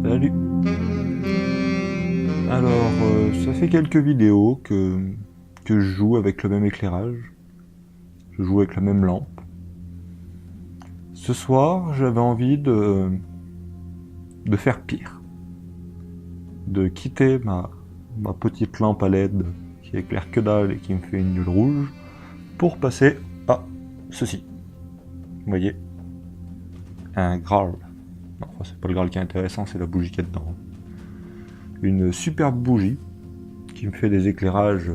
Salut. Alors, ça fait quelques vidéos que je joue avec le même éclairage. Je joue avec la même lampe. Ce soir, j'avais envie de faire pire. De quitter ma petite lampe à LED qui éclaire que dalle et qui me fait une nulle rouge pour passer à ceci. Vous voyez? Un Graal. Non, enfin, c'est pas le Graal qui est intéressant, c'est la bougie qu'il y a dedans. Une superbe bougie qui me fait des éclairages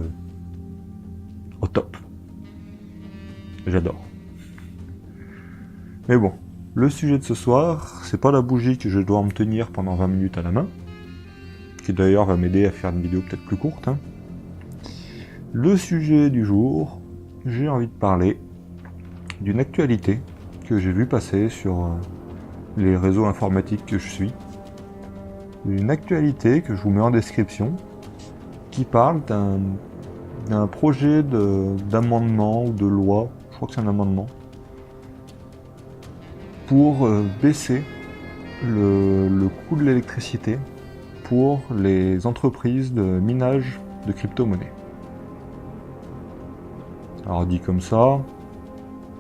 au top. J'adore. Mais bon, le sujet de ce soir, c'est pas la bougie que je dois me tenir pendant 20 minutes à la main, qui d'ailleurs va m'aider à faire une vidéo peut-être plus courte. Le sujet du jour, j'ai envie de parler d'une actualité que j'ai vu passer sur les réseaux informatiques que je suis. Une actualité que je vous mets en description, qui parle d'un projet d'amendement ou de loi, je crois que c'est un amendement, pour baisser le coût de l'électricité pour les entreprises de minage de crypto-monnaies. Alors dit comme ça,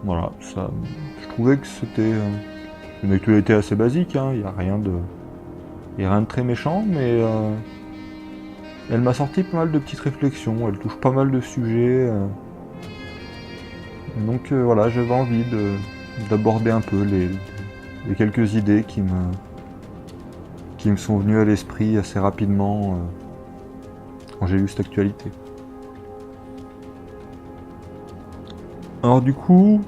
voilà, ça, je trouvais que c'était une actualité assez basique, il n'y a rien de très méchant, mais elle m'a sorti pas mal de petites réflexions, elle touche pas mal de sujets, donc voilà, j'avais envie d'aborder un peu les quelques idées qui me sont venues à l'esprit assez rapidement quand j'ai lu cette actualité. Alors du coup,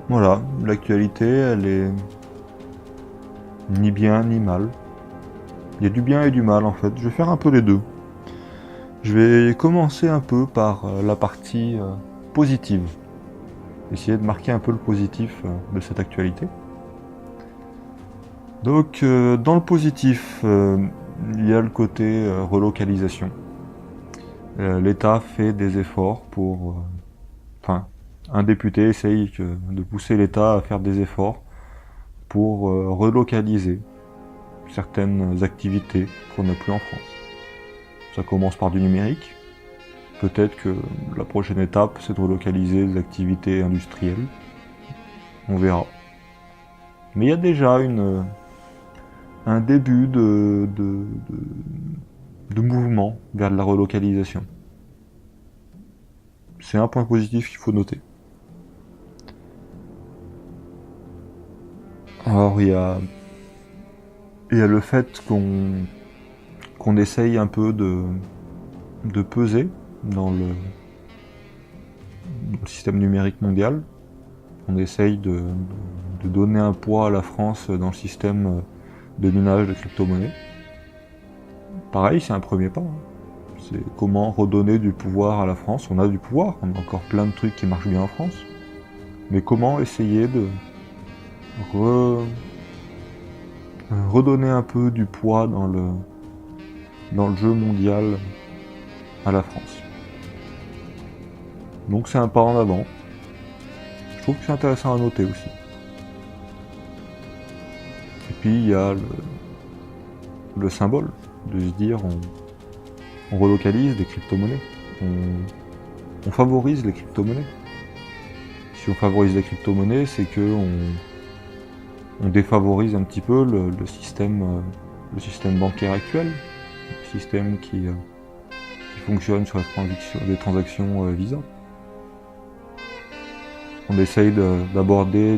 voilà, l'actualité elle est ni bien ni mal. Il y a du bien et du mal en fait, je vais faire un peu les deux. Je vais commencer un peu par la partie positive. Essayer de marquer un peu le positif de cette actualité. Donc dans le positif, il y a le côté relocalisation. L'État fait des efforts pour... Enfin, un député essaye de pousser l'État à faire des efforts pour relocaliser certaines activités qu'on n'a plus en France. Ça commence par du numérique. Peut-être que la prochaine étape, c'est de relocaliser les activités industrielles. On verra. Mais il y a déjà un début de mouvement vers de la relocalisation. C'est un point positif qu'il faut noter. Alors il y a le fait qu'on essaye un peu de peser dans le système numérique mondial. On essaye de donner un poids à la France dans le système de minage de crypto-monnaies. Pareil, c'est un premier pas. C'est comment redonner du pouvoir à la France. On a du pouvoir, on a encore plein de trucs qui marchent bien en France. Mais comment essayer de redonner un peu du poids dans le jeu mondial à la France. Donc c'est un pas en avant. Je trouve que c'est intéressant à noter aussi. Et puis il y a le symbole de se dire on relocalise des crypto-monnaies. On favorise les crypto-monnaies. Si on favorise les crypto-monnaies, c'est que on défavorise un petit peu le système bancaire actuel, le système qui fonctionne sur les transactions Visa. On essaye d'aborder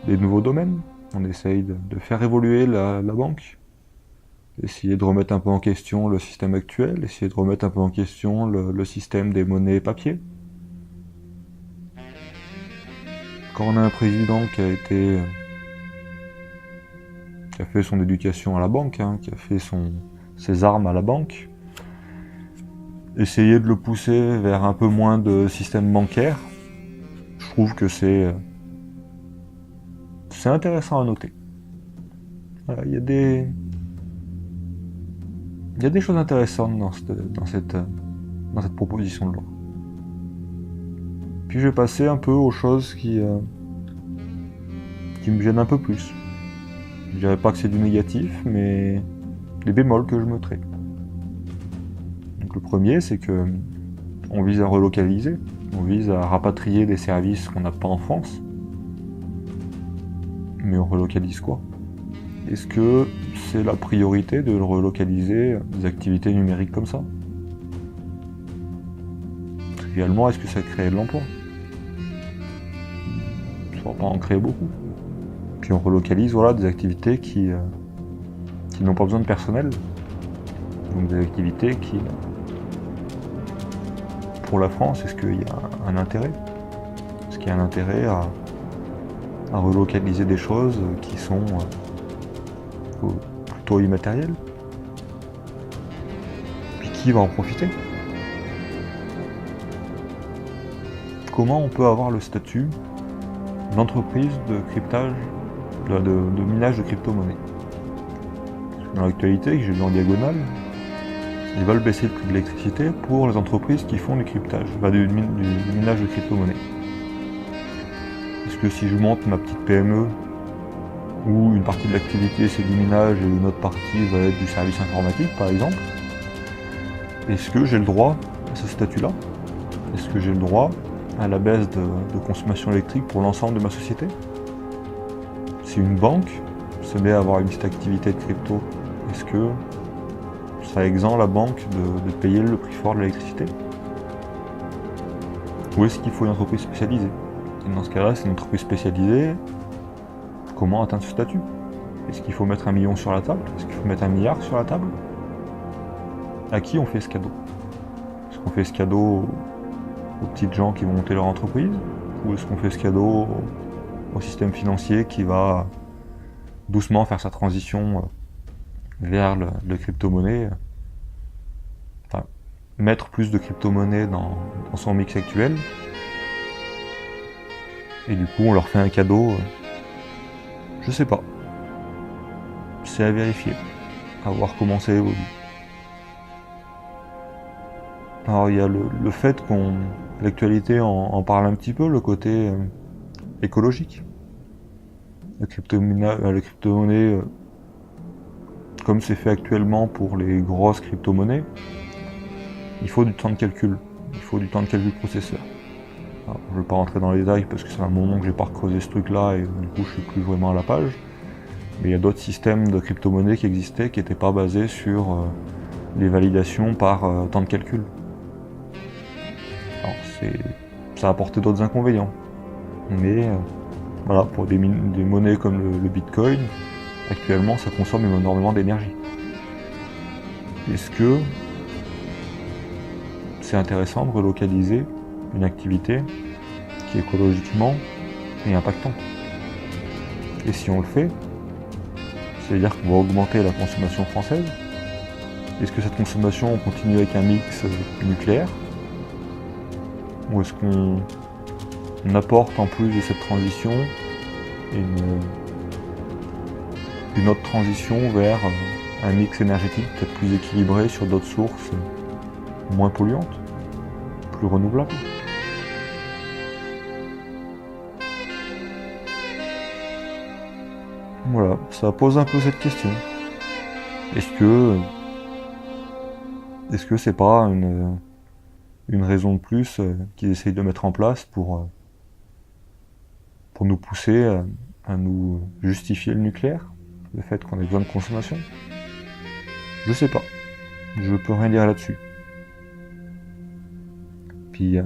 des nouveaux domaines, on essaye de faire évoluer la banque, essayer de remettre un peu en question le système actuel, essayer de remettre un peu en question le système des monnaies papier. Quand on a un président qui a fait son éducation à la banque, qui a fait ses armes à la banque, essayer de le pousser vers un peu moins de système bancaire, je trouve que c'est intéressant à noter. Voilà, il y a des choses intéressantes dans cette proposition de loi. Puis je vais passer un peu aux choses qui me gênent un peu plus. Je dirais pas que c'est du négatif, mais les bémols que je mettrais. Donc le premier, c'est que on vise à relocaliser, on vise à rapatrier des services qu'on n'a pas en France. Mais on relocalise quoi? Est-ce que c'est la priorité de relocaliser des activités numériques comme ça? Réellement, est-ce que ça crée de l'emploi? Ça va pas en créer beaucoup. Puis on relocalise des activités qui n'ont pas besoin de personnel. Donc des activités qui, pour la France, est-ce qu'il y a un intérêt? Est-ce qu'il y a un intérêt à relocaliser des choses qui sont plutôt immatérielles? Puis qui va en profiter? Comment on peut avoir le statut d'entreprise de cryptage, de minage de crypto-monnaies? Dans l'actualité, que j'ai lu en diagonale, ils veulent baisser le prix de l'électricité pour les entreprises qui font du cryptage, du minage de crypto-monnaies. Est-ce que si je monte ma petite PME, où une partie de l'activité c'est du minage et une autre partie va être du service informatique par exemple, est-ce que j'ai le droit à ce statut-là? Est-ce que j'ai le droit à la baisse de consommation électrique pour l'ensemble de ma société? Si une banque se met à avoir une petite activité de crypto, est-ce que ça exempte la banque de payer le prix fort de l'électricité? Ou est-ce qu'il faut une entreprise spécialisée? Et dans ce cas-là, c'est une entreprise spécialisée. Comment atteindre ce statut? Est-ce qu'il faut mettre 1 million sur la table? Est-ce qu'il faut mettre 1 milliard sur la table? À qui on fait ce cadeau? Est-ce qu'on fait ce cadeau aux petites gens qui vont monter leur entreprise? Ou est-ce qu'on fait ce cadeau au système financier qui va doucement faire sa transition vers le crypto-monnaie? Enfin, mettre plus de crypto-monnaie dans son mix actuel. Et du coup, on leur fait un cadeau. Je sais pas. C'est à vérifier. À voir comment ça évolue. Alors il y a le fait qu'on... L'actualité en parle un petit peu, le côté écologique. Le crypto-monnaie, comme c'est fait actuellement pour les grosses crypto-monnaies, il faut du temps de calcul. Il faut du temps de calcul processeur. Alors, je ne vais pas rentrer dans les détails parce que c'est un moment que j'ai pas recreusé ce truc-là et du coup je suis plus vraiment à la page. Mais il y a d'autres systèmes de crypto-monnaies qui existaient qui n'étaient pas basés sur les validations par temps de calcul. Alors ça a apporté d'autres inconvénients. Mais voilà, pour des monnaies comme le Bitcoin, actuellement ça consomme énormément d'énergie. Est-ce que c'est intéressant de relocaliser une activité qui écologiquement est impactante? Et si on le fait, c'est-à-dire qu'on va augmenter la consommation française? Est-ce que cette consommation, on continue avec un mix nucléaire? Ou est-ce qu'on apporte en plus de cette transition une autre transition vers un mix énergétique peut-être plus équilibré sur d'autres sources moins polluantes, plus renouvelables? Voilà, ça pose un peu cette question. Est-ce que c'est pas une raison de plus qu'ils essayent de mettre en place pour nous pousser à nous justifier le nucléaire, le fait qu'on ait besoin de consommation? Je sais pas. Je peux rien dire là-dessus. Puis,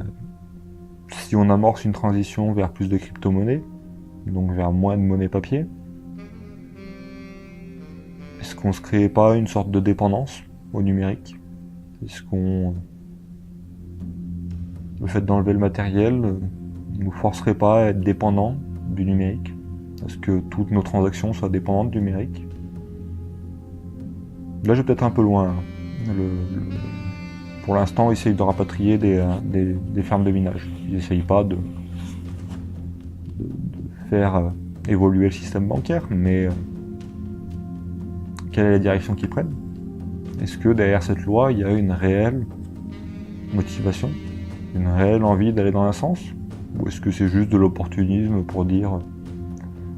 si on amorce une transition vers plus de crypto-monnaies, donc vers moins de monnaie papier, est-ce qu'on se crée pas une sorte de dépendance au numérique? Est-ce qu'on... Le fait d'enlever le matériel nous forcerait pas à être dépendants du numérique? Est-ce que toutes nos transactions soient dépendantes du numérique? Là, je vais peut-être un peu loin. Pour l'instant, ils essayent de rapatrier des fermes de minage. Ils n'essayent pas de faire évoluer le système bancaire, mais quelle est la direction qu'ils prennent? Est-ce que derrière cette loi, il y a une réelle motivation, une réelle envie d'aller dans un sens? Ou est-ce que c'est juste de l'opportunisme pour dire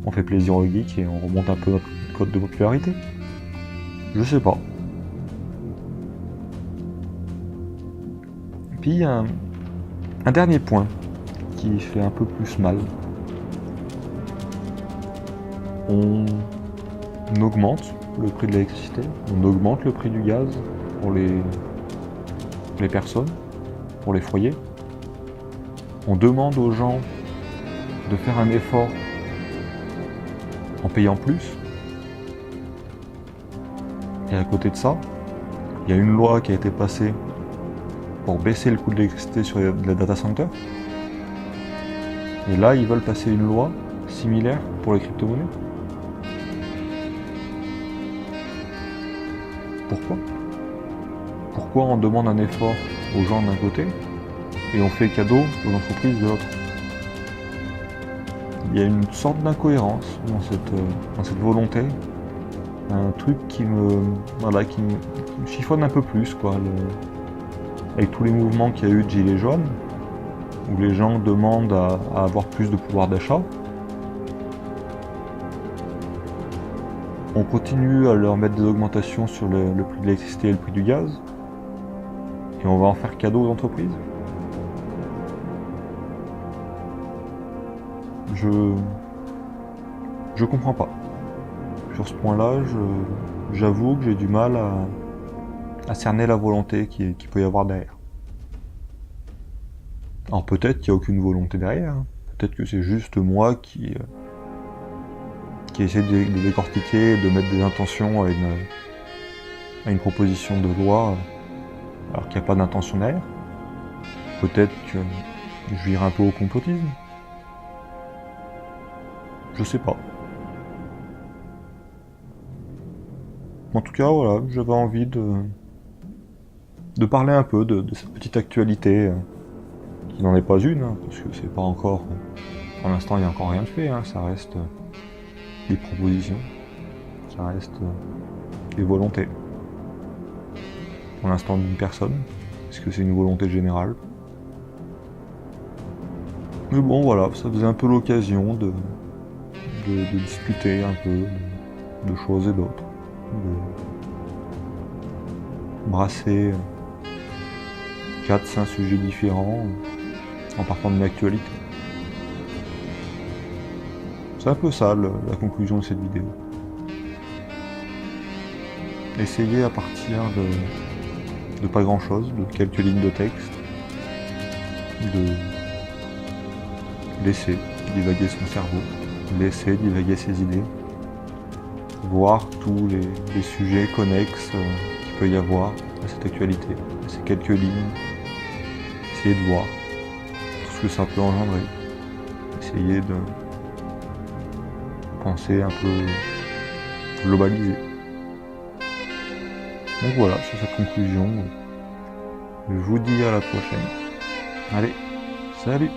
on fait plaisir aux geeks et on remonte un peu cote de popularité. Je sais pas. Puis il y a un dernier point qui fait un peu plus mal. On augmente le prix de l'électricité, on augmente le prix du gaz pour les personnes, pour les foyers. On demande aux gens de faire un effort en payant plus. Et à côté de ça, il y a une loi qui a été passée pour baisser le coût de l'électricité sur les data centers. Et là, ils veulent passer une loi similaire pour les crypto-monnaies. Pourquoi ? Pourquoi on demande un effort aux gens d'un côté et on fait cadeau aux entreprises de l'autre ? Il y a une sorte d'incohérence dans cette volonté, un truc qui me chiffonne un peu plus, quoi. Avec tous les mouvements qu'il y a eu de gilets jaunes, où les gens demandent à avoir plus de pouvoir d'achat, on continue à leur mettre des augmentations sur le prix de l'électricité et le prix du gaz, et on va en faire cadeau aux entreprises. Je comprends pas. Sur ce point-là, j'avoue que j'ai du mal à cerner la volonté qu'il peut y avoir derrière. Alors peut-être qu'il n'y a aucune volonté derrière, hein. Peut-être que c'est juste moi qui essaie de décortiquer, de mettre des intentions à une proposition de loi, alors qu'il n'y a pas d'intention derrière. Peut-être que je vire un peu au complotisme. Je sais pas. En tout cas, voilà, j'avais envie de parler un peu de cette petite actualité, qui n'en est pas une, hein, parce que c'est pas encore... Pour l'instant, il n'y a encore rien de fait, hein, ça reste des propositions, ça reste des volontés. Pour l'instant, d'une personne. Est-ce que c'est une volonté générale ? Mais bon, voilà, ça faisait un peu l'occasion de discuter un peu de choses et d'autres. De brasser 4-5 sujets différents en partant de l'actualité. C'est un peu ça la conclusion de cette vidéo. Essayer à partir de pas grand chose, de quelques lignes de texte, de laisser divaguer son cerveau, laisser divaguer ses idées, voir tous les sujets connexes qu'il peut y avoir à cette actualité, à ces quelques lignes, essayer de voir tout ce que ça peut engendrer, essayer de penser un peu globalisé. Donc voilà, sur cette conclusion, je vous dis à la prochaine. Allez, salut!